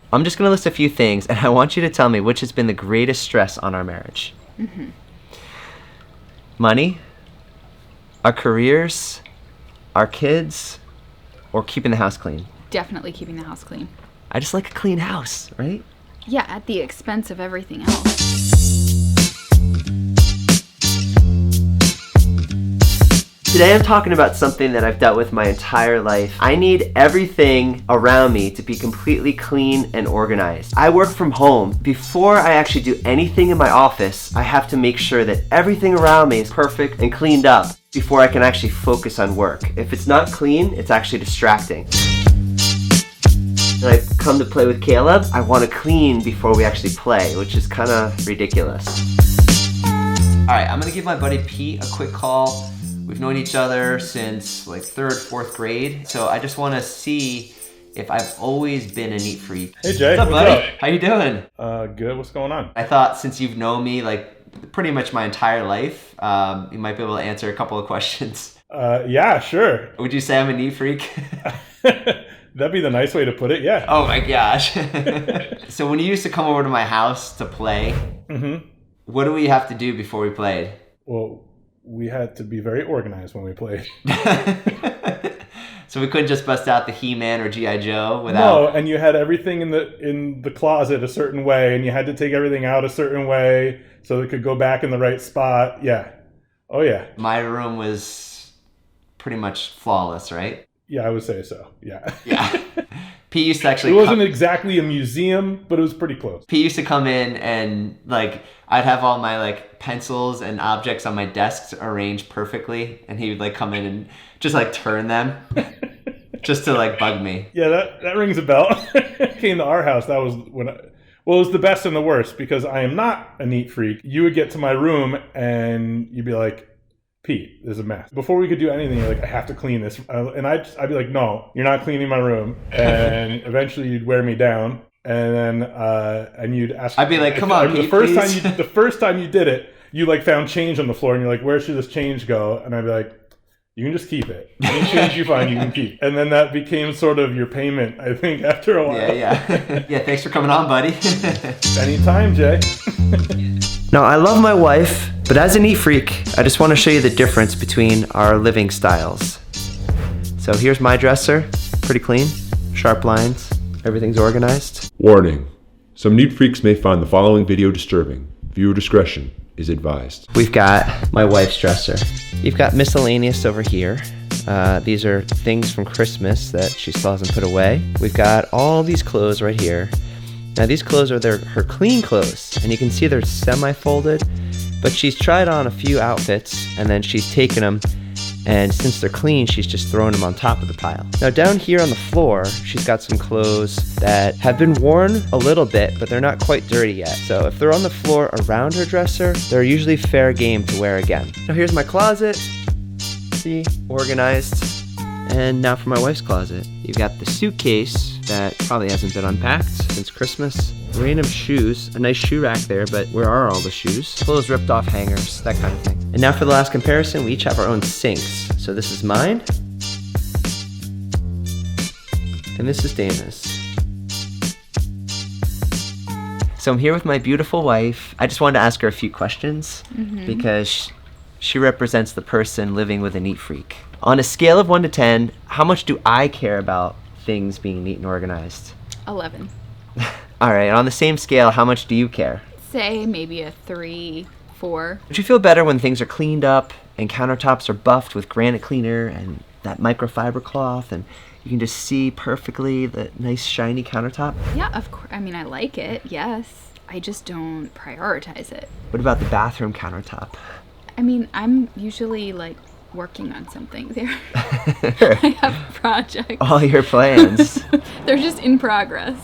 I'm just going to list a few things, and I want you to tell me which has been the greatest stress on our marriage. Mm-hmm. Money, our careers, our kids, or keeping the house clean? Definitely keeping the house clean. I just like a clean house, right? Yeah, at the expense of everything else. Today I'm talking about something that I've dealt with my entire life. I need everything around me to be completely clean and organized. I work from home. Before I actually do anything in my office, I have to make sure that everything around me is perfect and cleaned up before I can actually focus on work. If it's not clean, it's actually distracting. When I come to play with Caleb, I want to clean before we actually play, which is kind of ridiculous. All right, I'm gonna give my buddy Pete a quick call. We've known each other since like 3rd, 4th grade, so I just want to see if I've always been a neat freak. Hey Jay, what's up, buddy? How you doing? Good. What's going on? I thought since you've known me like pretty much my entire life, you might be able to answer a couple of questions. Yeah, sure. Would you say I'm a neat freak? That'd be the nice way to put it. Yeah. Oh my gosh. So when you used to come over to my house to play, what do we have to do before we played? Well, we had to be very organized when we played. So we couldn't just bust out the He-Man or G.I. Joe without... No, and you had everything in the closet a certain way, and you had to take everything out a certain way so it could go back in the right spot. Yeah. Oh, yeah. My room was pretty much flawless, right? Yeah, I would say so. Yeah. Yeah. Pete used to actually... It wasn't exactly a museum, but it was pretty close. Pete used to come in and, like, I'd have all my, like, pencils and objects on my desks arranged perfectly, and he would, like, come in and just, like, turn them just to, like, bug me. Yeah, that rings a bell. Came to our house, that was when it was the best and the worst, because I am not a neat freak. You would get to my room, and you'd be like, Pete, there's a mess. Before we could do anything, you're like, I have to clean this. And I'd be like, no, you're not cleaning my room. And eventually you'd wear me down. And then, and you'd ask. I'd be like, come on, Pete, please. The first time you did it, you like found change on the floor and you're like, where should this change go? And I'd be like, you can just keep it. Any change you find, you can keep. And then that became sort of your payment, I think, after a while. Yeah. Yeah, thanks for coming on, buddy. Anytime, Jay. Now, I love my wife, but as a neat freak, I just want to show you the difference between our living styles. So here's my dresser, pretty clean, sharp lines, everything's organized. Warning. Some neat freaks may find the following video disturbing. Viewer discretion is advised. We've got my wife's dresser. You've got miscellaneous over here. These are things from Christmas that she still hasn't put away. We've got all these clothes right here. Now these clothes are her clean clothes, and you can see they're semi-folded, but she's tried on a few outfits, and then she's taken them, and since they're clean, she's just thrown them on top of the pile. Now down here on the floor, she's got some clothes that have been worn a little bit, but they're not quite dirty yet. So if they're on the floor around her dresser, they're usually fair game to wear again. Now here's my closet. See, organized. And now for my wife's closet. You've got the suitcase that probably hasn't been unpacked since Christmas. Random shoes, a nice shoe rack there, but where are all the shoes? Clothes ripped off hangers, that kind of thing. And now for the last comparison, we each have our own sinks. So this is mine, and this is Dana's. So I'm here with my beautiful wife. I just wanted to ask her a few questions because she represents the person living with a neat freak. On a scale of 1 to 10, how much do I care about things being neat and organized? 11. All right, on the same scale, how much do you care? Say maybe a 3, 4. Would you feel better when things are cleaned up and countertops are buffed with granite cleaner and that microfiber cloth and you can just see perfectly the nice shiny countertop? Yeah, of course. I mean, I like it, yes. I just don't prioritize it. What about the bathroom countertop? I mean, I'm usually like working on something there. I have projects. All your plans. They're just in progress.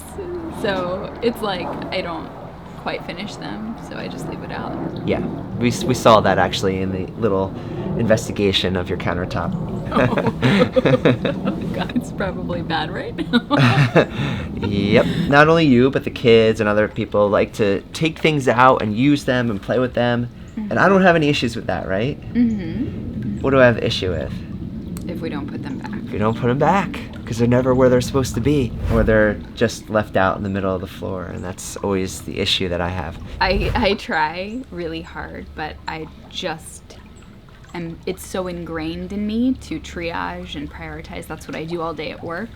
So it's like I don't quite finish them, so I just leave it out. Yeah, we saw that actually in the little investigation of your countertop. Oh. God, it's probably bad right now. Yep, not only you, but the kids and other people like to take things out and use them and play with them. And I don't have any issues with that, right? What do I have issue with? If we don't put them back. If we don't put them back. because they're never where they're supposed to be, or they're just left out in the middle of the floor, and that's always the issue that I have. I try really hard, but it's so ingrained in me to triage and prioritize. That's what I do all day at work.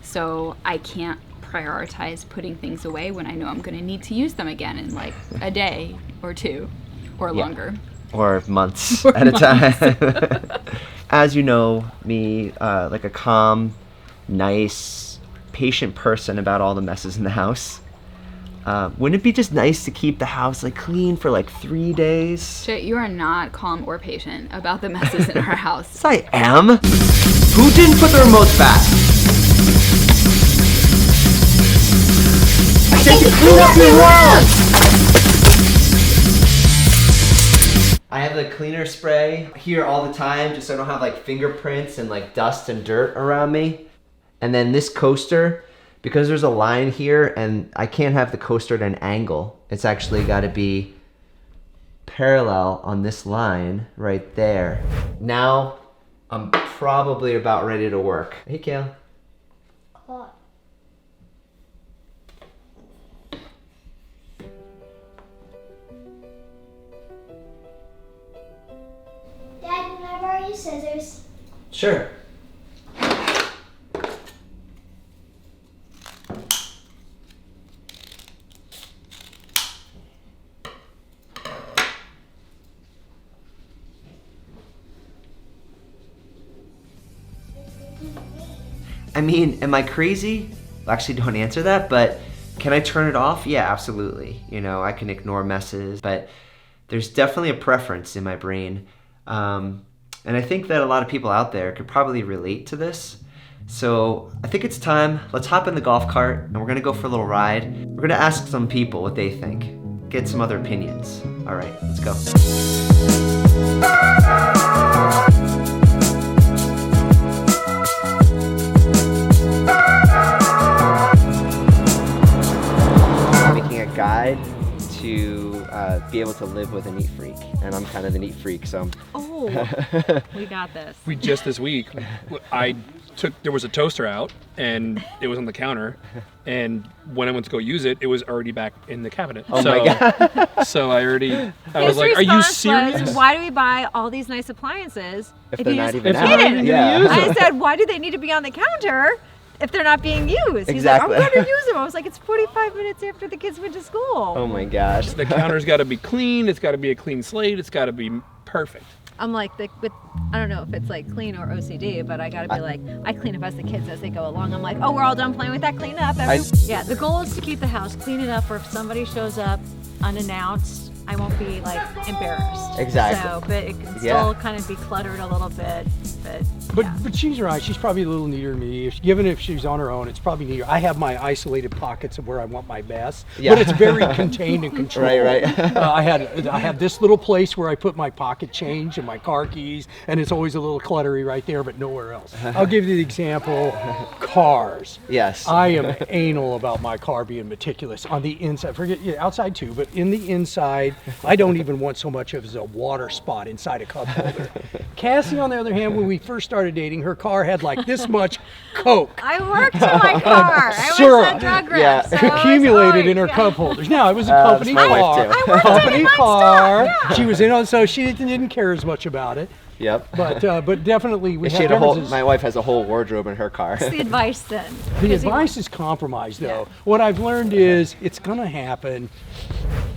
So I can't prioritize putting things away when I know I'm going to need to use them again in like a day or two or longer. Or months at a time. As you know me, like a calm, nice, patient person about all the messes in the house. Wouldn't it be just nice to keep the house like clean for like 3 days? Shit, you are not calm or patient about the messes in our house. Yes, I am. Who didn't put the remote back? I said to clean up your room! I have the cleaner spray here all the time just so I don't have like fingerprints and like dust and dirt around me. And then this coaster, because there's a line here and I can't have the coaster at an angle, it's actually got to be parallel on this line right there. Now I'm probably about ready to work. Hey, Kale. What? Dad, can I borrow your scissors? Sure. I mean, am I crazy? Actually, don't answer that, but can I turn it off? Yeah, absolutely. You know, I can ignore messes, but there's definitely a preference in my brain. And I think that a lot of people out there could probably relate to this. So I think it's time. Let's hop in the golf cart and we're gonna go for a little ride. We're gonna ask some people what they think, get some other opinions. All right, let's go. Making a guide to be able to live with a neat freak, and I'm kind of the neat freak, so. Oh, we got this. We just this week, there was a toaster out and it was on the counter, and when I went to go use it, it was already back in the cabinet. Oh my God. So I His was like, are you response serious? was, why do we buy all these nice appliances If you they're not just even hit out. it? Yeah. I said, why do they need to be on the counter if they're not being used? Exactly. He's like, I'm going to use them. I was like, it's 45 minutes after the kids went to school. Oh my gosh. The counter's got to be clean. It's got to be a clean slate. It's got to be perfect. I'm like, I don't know if it's like clean or OCD, but I gotta be like, I clean up as the kids as they go along. I'm like, oh, we're all done playing with that, clean up. Yeah, the goal is to keep the house clean enough where if somebody shows up unannounced, I won't be like embarrassed. Exactly. So, but it can still kind of be cluttered a little bit. But she's right. She's probably a little neater than me. Given if she's on her own, it's probably neater. I have my isolated pockets of where I want my mess, but it's very contained and controlled. Right. I have this little place where I put my pocket change and my car keys, and it's always a little cluttery right there, but nowhere else. I'll give you the example: cars. Yes. I am anal about my car being meticulous on the inside. Outside too, but in the inside, I don't even want so much as a water spot inside a cup holder. Cassie, on the other hand, when we first started dating, her car had like this much Coke. I worked in my car. I was syrup. on drug rep. Yeah. So it was Accumulated always- in her yeah. cup holders. Now it was a company that's my wife, car. too. I worked Company in it car. nonstop, yeah. She was in on, so she didn't care as much about it. Yep. But definitely we She have had a whole, differences. my wife has a whole wardrobe in her car. What's the advice then? The advice is compromise, though. Yeah. What I've learned is it's gonna happen.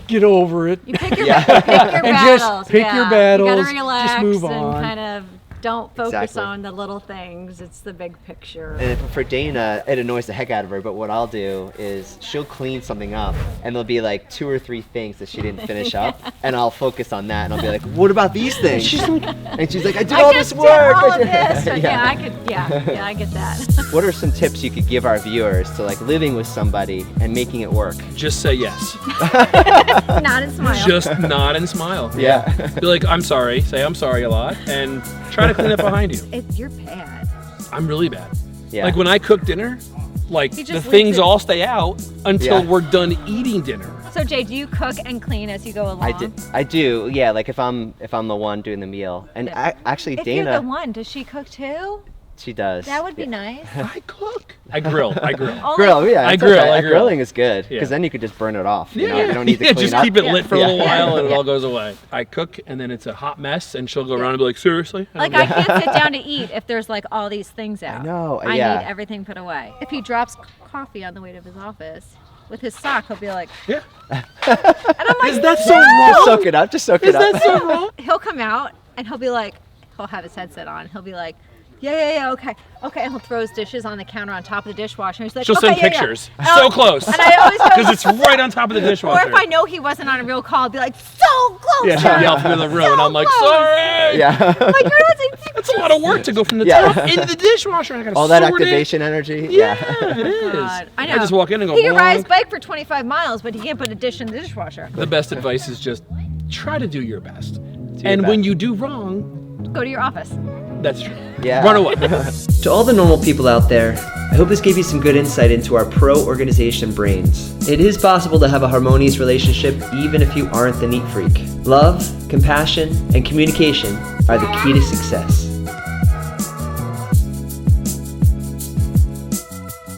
Get over it. You pick your, Yeah. pick your And battles. just pick your You battles, gotta just relax move and on. kind of don't focus Exactly. on the little things. It's the big picture. And for Dana, it annoys the heck out of her, but what I'll do is she'll clean something up, and there'll be like 2 or 3 things that she didn't finish up, and I'll focus on that, and I'll be like, what about these things? And she's like, I did all just this work. did all of this. But Yeah. I get that. What are some tips you could give our viewers to like living with somebody and making it work? Just say yes. Nod and smile. Just nod and smile. Yeah. Be like, I'm sorry. Say I'm sorry a lot, and try to clean up behind you. You're bad. I'm really bad. Yeah. Like when I cook dinner, like He the just things leaves it. all stay out until Yeah. we're done eating dinner. So Jay, do you cook and clean as you go along? I do. Yeah, like if I'm the one doing the meal. And Yeah. actually If Dana you're the one, does she cook too? She does. That would be nice. I cook. I grill. Grill, yeah. I that's grill, okay. I grill. Grilling is good because Yeah. then you could just burn it off. You Yeah, know? You don't need to clean just up. keep it lit for a little while and it Yeah. all goes away. I cook and then it's a hot mess and she'll go around and be like, seriously? Like I can't sit down to eat if there's like all these things out. know, I yeah. need everything put away. If he drops coffee on the way to his office with his sock, he'll be like, Yeah. and I'm like, Is that so "No!" wrong? Just soak it up. Just soak it up. Is that so wrong? He'll come out and he'll be like, he'll have his headset on. He'll be like, yeah, okay. And he'll throw his dishes on the counter on top of the dishwasher. And he's like, She'll okay, send yeah. pictures. And So I'll- close. And I always go, Because it's right on top of the or dishwasher. if I know he wasn't on a real call, I'll be like, so close. Yeah, Sharon. she'll yell through the room and I'm like, close. sorry. Yeah. Like, you're not saying That's a lot of work to go from the Yeah. top into the dishwasher. And I gotta All that sort it. activation energy. Yeah, it is. God, I know. I just walk in and go, He can ride his bonk. bike for 25 miles, but he can't put a dish in the dishwasher. The best advice is just try to do your best. your And when best. you do wrong, Go to your office. that's true. Yeah. Run away. To all the normal people out there, I hope this gave you some good insight into our pro-organization brains. It is possible to have a harmonious relationship even if you aren't the neat freak. Love, compassion, and communication are the key to success.